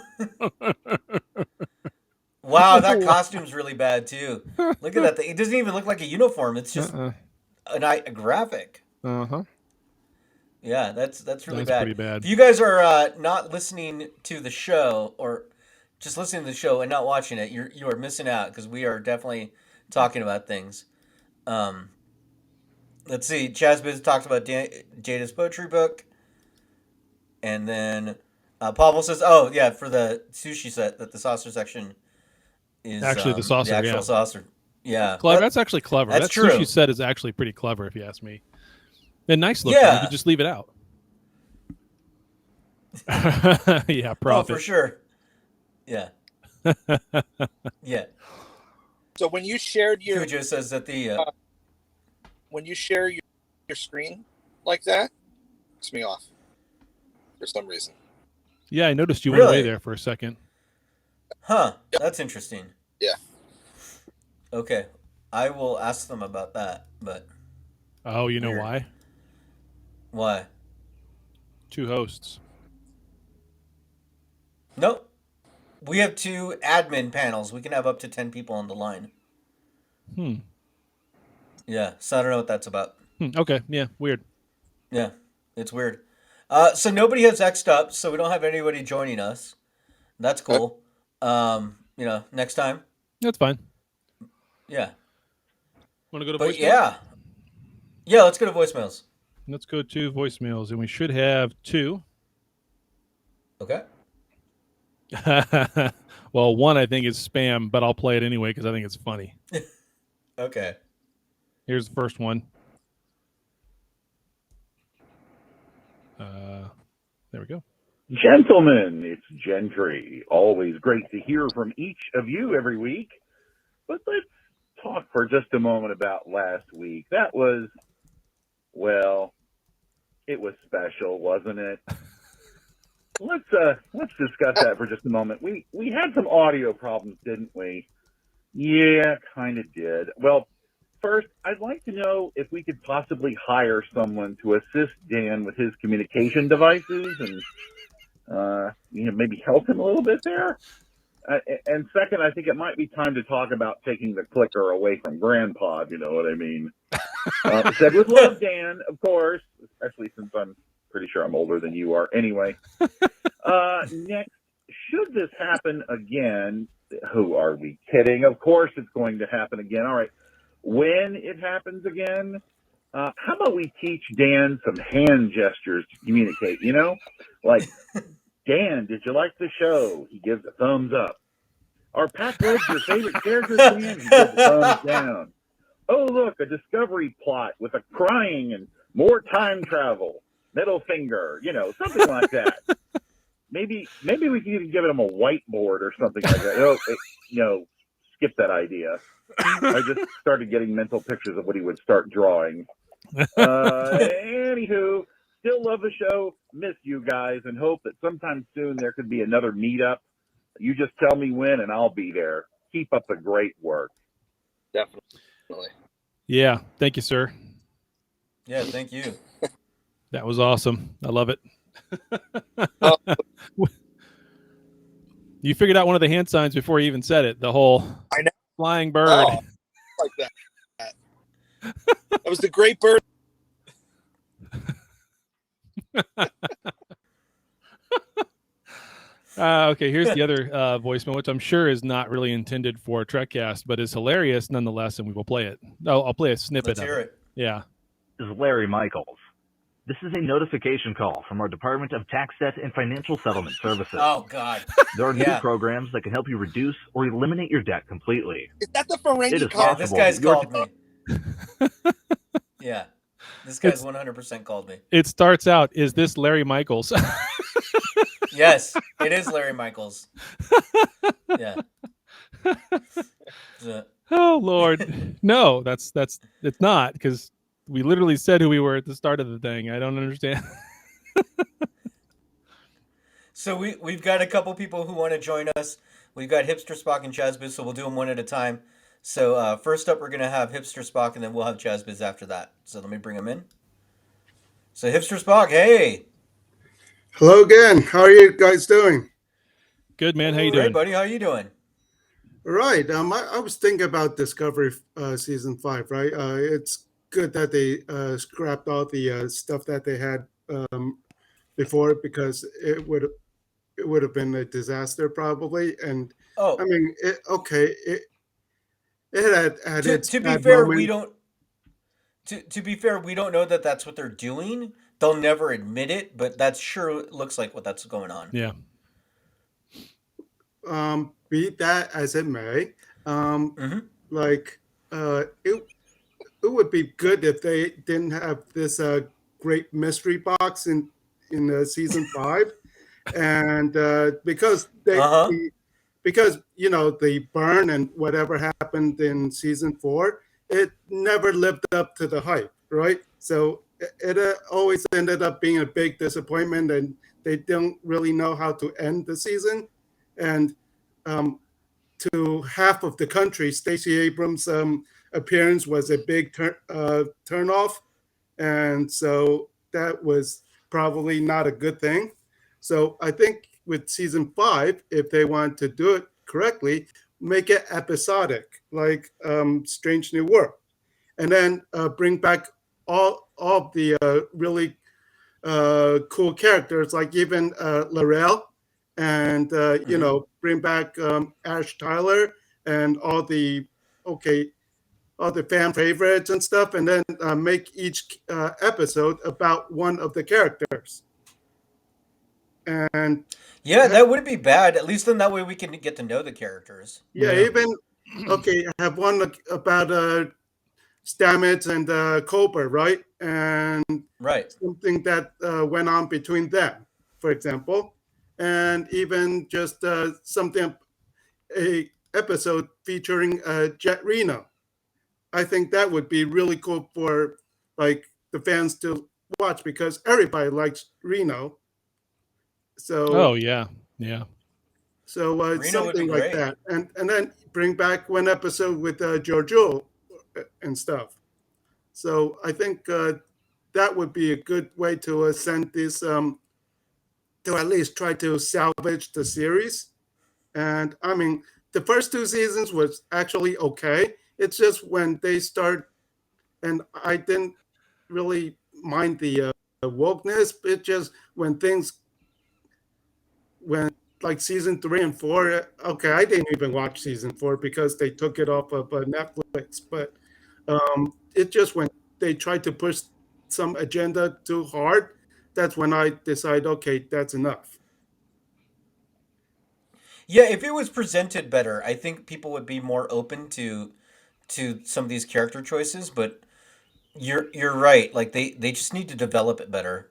Wow, that costume's really bad too. Look at that thing. It doesn't even look like a uniform. It's just a graphic. Uh-huh. Yeah, that's really bad. Pretty bad. If you guys are not listening to the show or just listening to the show and not watching it, you are missing out because we are definitely talking about things. Let's see. Chazbiz talked about Jada's poetry book. And then Pavel says, oh, yeah, for the sushi set, that the saucer section is actually the saucer. The actual saucer. Yeah. Clever. That's actually clever. That's that true. Sushi set is actually pretty clever, if you ask me. And nice looking. Yeah. You could just leave it out. Yeah, profit. Oh, for sure. Yeah. Yeah. So when you shared your... Cujo says that the... when you share your screen like that, it picks me off for some reason. Yeah, I noticed you went away there for a second. Huh. Yep. That's interesting. Yeah. Okay. I will ask them about that, but... Oh, you know why? Why? 2 hosts. Nope. We have 2 admin panels. We can have up to 10 people on the line. Yeah, so I don't know what that's about. Okay, yeah, weird. Yeah, it's weird. So nobody has X'd up, so we don't have anybody joining us. That's cool. Next time. That's fine. Yeah. Want to go to voicemails? Yeah, let's go to voicemails. Let's go to voicemails, and we should have 2. Okay. Well, one I think is spam, but I'll play it anyway because I think it's funny. Okay. Here's the first one. There we go. Gentlemen, it's Gentry. Always great to hear from each of you every week. But let's talk for just a moment about last week. That was, well, it was special, wasn't it? Let's discuss that for just a moment. We had some audio problems, didn't we? Yeah, kind of did. Well, first, I'd like to know if we could possibly hire someone to assist Dan with his communication devices and maybe help him a little bit there. And second, I think it might be time to talk about taking the clicker away from Grandpa, if you know what I mean. Said with love, Dan, of course, especially since I'm pretty sure I'm older than you are anyway. Next, should this happen again, who are we kidding? Of course it's going to happen again. All right. When it happens again, how about we teach Dan some hand gestures to communicate, Like, Dan, did you like the show? He gives a thumbs up. Are Pat Woods your favorite character, Dan? He gives a thumbs down. Oh, look, a discovery plot with a crying and more time travel. Middle finger, something like that. Maybe we can even give him a whiteboard or something like that. Skip that idea. I just started getting mental pictures of what he would start drawing. Anywho, still love the show. Miss you guys and hope that sometime soon there could be another meetup. You just tell me when and I'll be there. Keep up the great work. Definitely. Yeah. Thank you, sir. Yeah, thank you. That was awesome. I love it. You figured out one of the hand signs before you even said it. The whole flying bird. Oh, like that. That was the great bird. Okay, here's the other voicemail, which I'm sure is not really intended for Trekcast, but is hilarious nonetheless, and we will play it. I'll play a snippet Let's of hear it. Yeah. This is Larry Michaels. This is a notification call from our Department of Tax Debt and Financial Settlement Services. Oh, God. There are Yeah. new programs that can help you reduce or eliminate your debt completely. Is that the It Ferengi is call? Yeah, this possible guy's that your called me. Yeah. This guy's 100% called me. It starts out, is this Larry Michaels? Yes, it is Larry Michaels. Yeah. Oh, Lord. No, it's not, because we literally said who we were at the start of the thing. I don't understand. So we've got a couple people who want to join us. We've got Hipster Spock and Chazbiz, so we'll do them one at a time. So first up, we're going to have Hipster Spock, and then we'll have Chazbiz after that. So let me bring him in. So Hipster Spock, hey. Hello again. How are you guys doing? Good, man. How you Great, doing? buddy. How you doing? Right. I was thinking about Discovery season 5. Right. It's good that they scrapped all the stuff that they had before, because it would have been a disaster probably. And Oh, I mean, it had its to be bad fair, moments. we don't. To be fair, we don't know that that's what they're doing. They'll never admit it, but that sure looks like what that's going on. Yeah. Be that as it may, like it would be good if they didn't have this great mystery box in season 5, and because because the burn and whatever happened in season 4, it never lived up to the hype, right? So it always ended up being a big disappointment, and they don't really know how to end the season. And to half of the country, Stacey Abrams' appearance was a big turnoff, and so that was probably not a good thing. So I think with season 5, if they want to do it correctly, make it episodic, like Strange New World, and then bring back all of the really cool characters, like even Laurel, and bring back Ash Tyler and all the fan favorites and stuff, and then make each episode about one of the characters. And yeah, that wouldn't be bad. At least then that way we can get to know the characters. Yeah, even have one about Stamets and Cobra, right? And something that went on between them, for example, and even just something, a episode featuring Jet Reno. I think that would be really cool for like the fans to watch, because everybody likes Reno. So yeah. So something like that, and then bring back one episode with Giorgio and stuff. So I think that would be a good way to send this to at least try to salvage the series. And I mean, the first 2 seasons was actually okay. It's just when they start, and I didn't really mind the wokeness. It just when like season 3 and 4, okay, I didn't even watch season 4 because they took it off of Netflix. But it just when they tried to push some agenda too hard, that's when I decide, okay, that's enough. Yeah, if it was presented better, I think people would be more open to some of these character choices. But you're right. Like they just need to develop it better.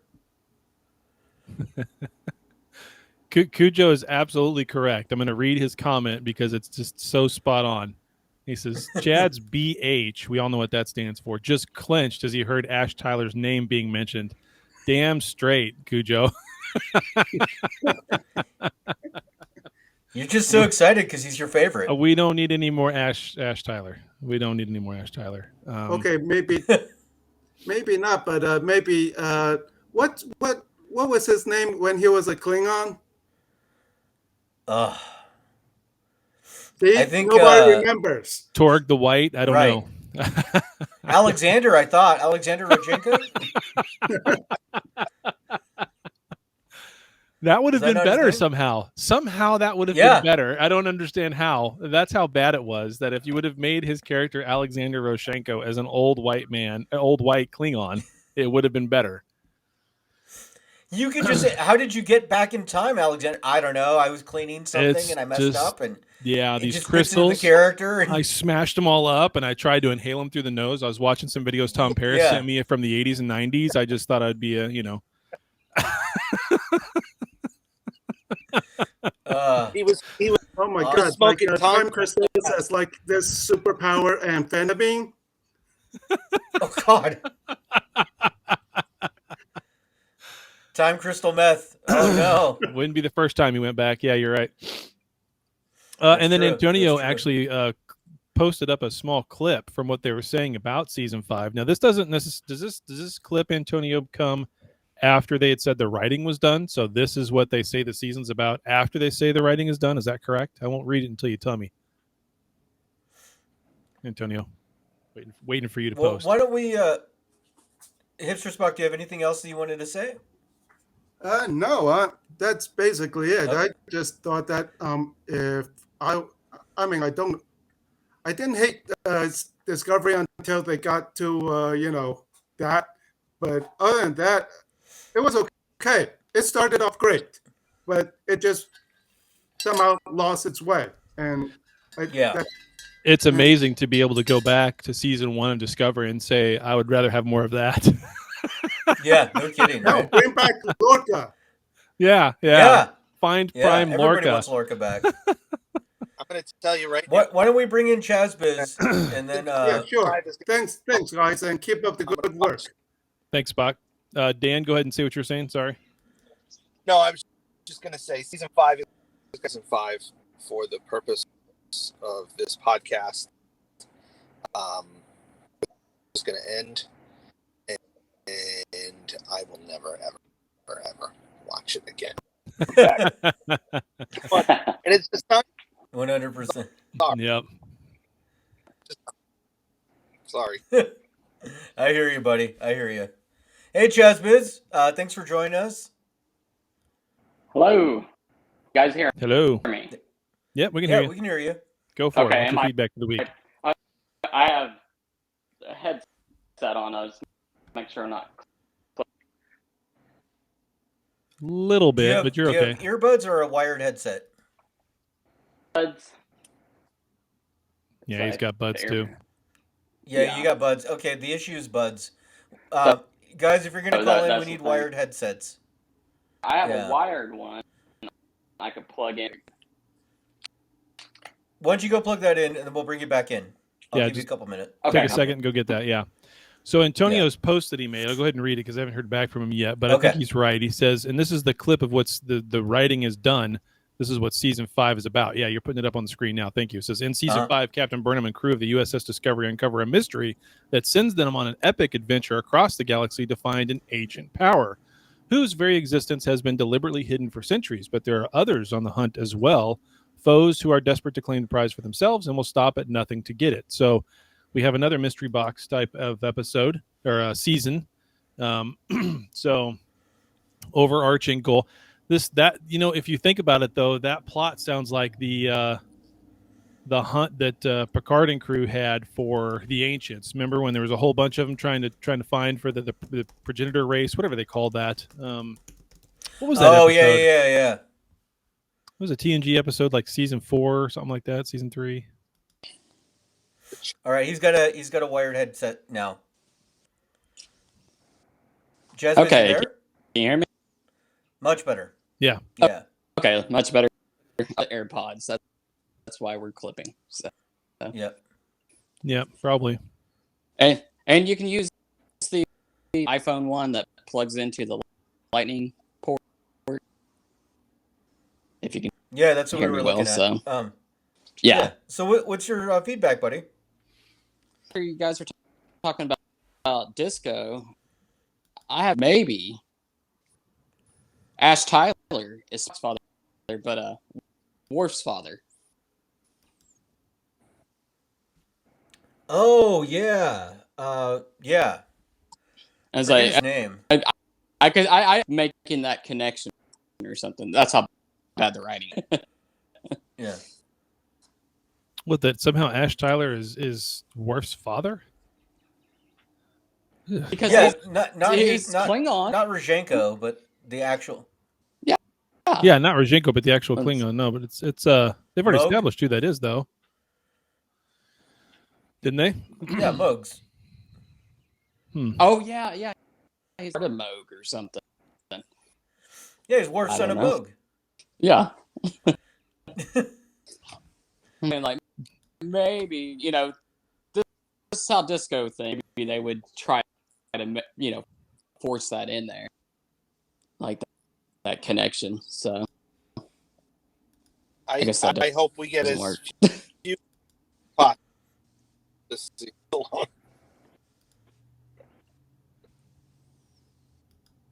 Cujo is absolutely correct. I'm going to read his comment because it's just so spot on. He says, Chad's BH, we all know what that stands for, just clenched as he heard Ash Tyler's name being mentioned. Damn straight, Cujo. You're just so excited because he's your favorite. We don't need any more Ash Tyler. We don't need any more Ash Tyler. Okay, maybe not, but maybe what was his name when he was a Klingon? I think nobody remembers. Torg the White. I don't know. Alexander, I thought Alexander Rodchenko. That would have been better somehow. Somehow that would have been better. I don't understand how. That's how bad it was. That if you would have made his character Alexander Rodchenko as an old white man, old white Klingon, it would have been better. You could just say, how did you get back in time, Alexander? I don't know. I was cleaning something and I messed up, and yeah, it these just fits into crystals. the character. And... I smashed them all up, and I tried to inhale them through the nose. I was watching some videos Tom Paris Yeah. sent me from the 80s and 90s. I just thought I'd be a, He was. Oh my God, god! smoking time crystals as like this superpower amphetamine. Oh God. Time crystal meth. Oh no. Wouldn't be the first time he went back. Yeah, you're right. And then true. Antonio That's true. actually posted up a small clip from what they were saying about season 5. Now, this doesn't necessarily. Does this clip, Antonio, come after they had said the writing was done? So this is what they say the season's about after they say the writing is done. Is that correct? I won't read it until you tell me. Antonio, waiting for you to post. Why don't we, Hipster Spock? Do you have anything else that you wanted to say? No, that's basically it. Okay. I just thought that if I mean, I didn't hate Discovery until they got to that, but other than that, it was okay. It started off great, but it just somehow lost its way, and it's amazing to be able to go back to season 1 of Discovery and say, I would rather have more of that. Yeah, no kidding. No, Right? bring back Lorca. Yeah. Find Prime everybody Lorca. wants Lorca back. I'm going to tell you right now. Why don't we bring in Chazbiz and then? Yeah, sure. Thanks, guys, and keep up the good work. Thanks, Spock. Dan, go ahead and say what you're saying. Sorry. No, I was just going to say season 5 is season 5 for the purpose of this podcast. It's going to end, and I will never, ever watch it again. And it's just not 100%. Yep. Sorry. I hear you, buddy. I hear you. Hey, Chazbiz. Thanks for joining us. Hello. You guys hear Hello. me? Yep, we can hear you. We can hear you. Go for it. Okay, What's your feedback for the week? I have a headset on. I was make sure I'm not. Little bit, but you're okay. Do you have earbuds or a wired headset? Buds. Yeah, he's got buds too. Yeah, you got buds. Okay, the issue is buds. Guys, if you're going to call in, we need wired headsets. I have a wired one I could plug in. Why don't you go plug that in, and then we'll bring you back in. I'll give you a couple minutes. Okay. Take a second and go get that, yeah. So Antonio's post that he made, I'll go ahead and read it because I haven't heard back from him yet, but I think he's right. He says, and this is the clip of what's the writing is done. This is what season 5 is about. Yeah, you're putting it up on the screen now. Thank you. It says, in season 5, Captain Burnham and crew of the USS Discovery uncover a mystery that sends them on an epic adventure across the galaxy to find an ancient power, whose very existence has been deliberately hidden for centuries. But there are others on the hunt as well, foes who are desperate to claim the prize for themselves and will stop at nothing to get it. So we have another mystery box type of episode or season. So overarching goal. If you think about it, though, that plot sounds like the hunt that Picard and crew had for the ancients. Remember when there was a whole bunch of them trying to find for the progenitor race, whatever they called that. What was that? Oh, episode? yeah. It was a TNG episode, like season 4 or something like that. Season 3. All right, he's got a wired headset now. Jasmine, Okay, there? can you hear me? Much better. Yeah. Yeah. Okay, much better. AirPods. That's why we're clipping. So. Yeah, probably. And you can use the iPhone one that plugs into the Lightning port. If you can. Yeah, that's what we hear were me looking well, at. so. Yeah. So what's your feedback, buddy? You guys are talking about disco. I have maybe Ash Tyler is his father, but Worf's father. Oh yeah, yeah. I was his name. I making that connection or something. That's how bad the writing. Yeah. What, that somehow Ash Tyler is Worf's father? Because yeah, he's Klingon. Not Rozhenko, but The actual. Yeah. Yeah, not Rozhenko, but the actual Klingon. No, but it's they've already Moog? established who that is, though. Didn't they? Yeah, Moogs. Oh yeah. He's a Moog or something. Yeah, he's Worf's son of Moog. Yeah. I mean, like, maybe, this is how disco thing, maybe they would try to, force that in there. Like that connection. So I guess that hope we get doesn't as work. few pots this season.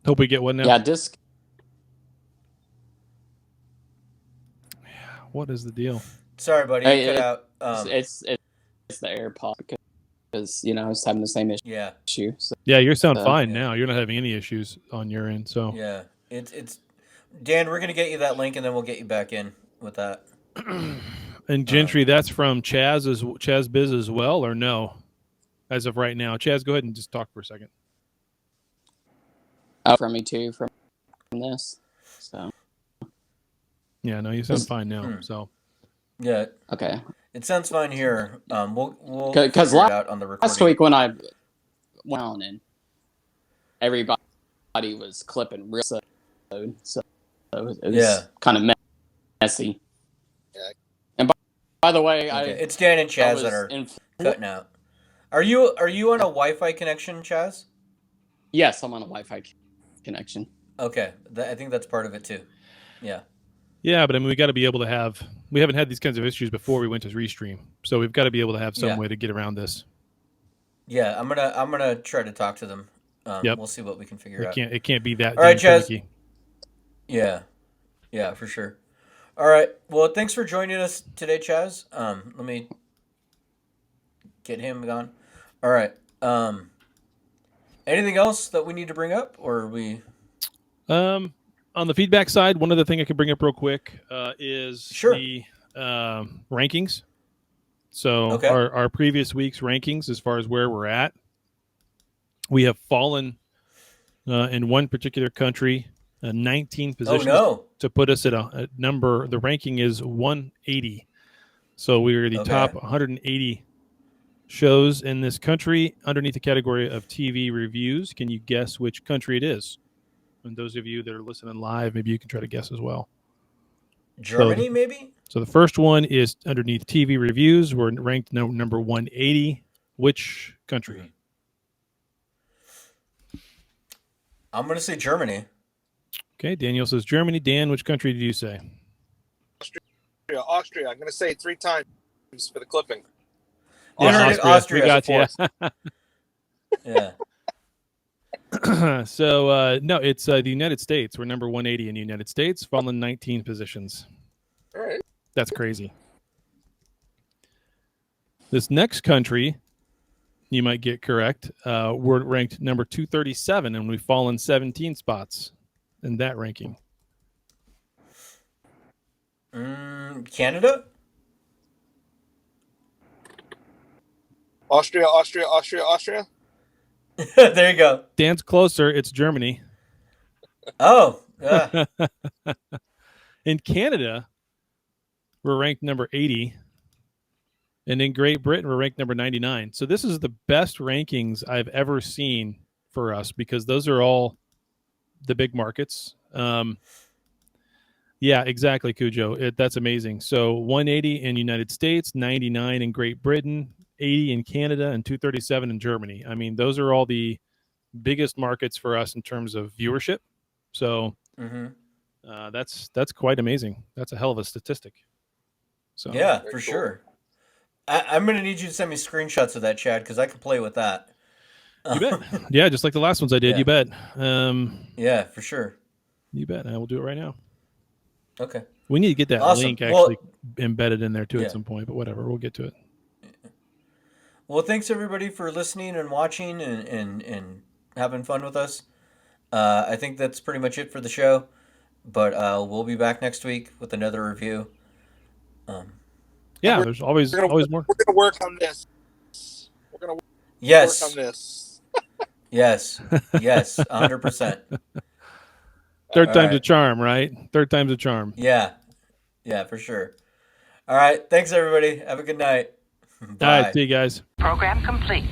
Hope we get one now. Yeah, disc. What is the deal? Sorry, buddy. You cut out. It's the AirPod because it's having the same issue. Yeah. So, Yeah, you sound fine now. You're not having any issues on your end. So yeah, it's Dan. We're gonna get you that link, and then we'll get you back in with that. And Gentry, that's from Chaz Biz as well, or no? As of right now, Chaz, go ahead and just talk for a second. From me too, from this. So yeah, no, you sound fine now. So yeah, okay, it sounds fine here. We'll because figure it out on the recording. Last week when I went on and everybody was clipping real so it was kind of messy. Yeah. And by the way, it's Dan and Chaz that are cutting out. Are you on a Wi-Fi connection, Chaz? Yes, I'm on a Wi-Fi connection. Okay, I think that's part of it too. Yeah. Yeah, but I mean, we got to be able to have. We haven't had these kinds of issues before we went to Restream, so we've got to be able to have some way to get around this. Yeah, I'm gonna try to talk to them. We'll see what we can figure out. It can't be that. All right, Chaz. finicky. Yeah, for sure. All right. Well, thanks for joining us today, Chaz. Let me get him gone. All right. Anything else that we need to bring up, or are we? On the feedback side, one other thing I could bring up real quick is the rankings. So our previous week's rankings, as far as where we're at, we have fallen in one particular country 19 positions to put us at a number. The ranking is 180. So we are the top 180 shows in this country underneath the category of TV reviews. Can you guess which country it is? And those of you that are listening live, maybe you can try to guess as well. Germany, maybe? So the first one is underneath TV reviews. We're ranked number 180. Which country? I'm going to say Germany. Okay, Daniel says Germany. Dan, which country did you say? Austria. I'm going to say it 3 times for the clipping. Yeah, Austria. We got you. Yeah. So, no, it's the United States. We're number 180 in the United States, fallen 19 positions. All right. That's crazy. This next country, you might get correct. We're ranked number 237, and we've fallen 17 spots in that ranking. Canada? Austria. There you go. Dan's closer. It's Germany. Oh. In Canada, we're ranked number 80. And in Great Britain, we're ranked number 99. So this is the best rankings I've ever seen for us because those are all the big markets. Yeah, exactly, Cujo. That's amazing. So 180 in United States, 99 in Great Britain, 80 in Canada, and 237 in Germany. I mean, those are all the biggest markets for us in terms of viewership. So that's quite amazing. That's a hell of a statistic. So yeah, for sure. I'm going to need you to send me screenshots of that, Chad, because I can play with that. You bet. Yeah, just like the last ones I did. Yeah. You bet. Yeah, for sure. You bet. I will do it right now. Okay. We need to get that link actually embedded in there too at some point, but whatever. We'll get to it. Well, thanks everybody for listening and watching and having fun with us. I think that's pretty much it for the show, but we'll be back next week with another review. Yeah, there's always more. We're going to work on this. We're going to work on this. Yes, 100%. Third All time's right. a charm, right? Third time's a charm. Yeah. Yeah, for sure. All right. Thanks, everybody. Have a good night. All Bye. right, see you guys. Program complete.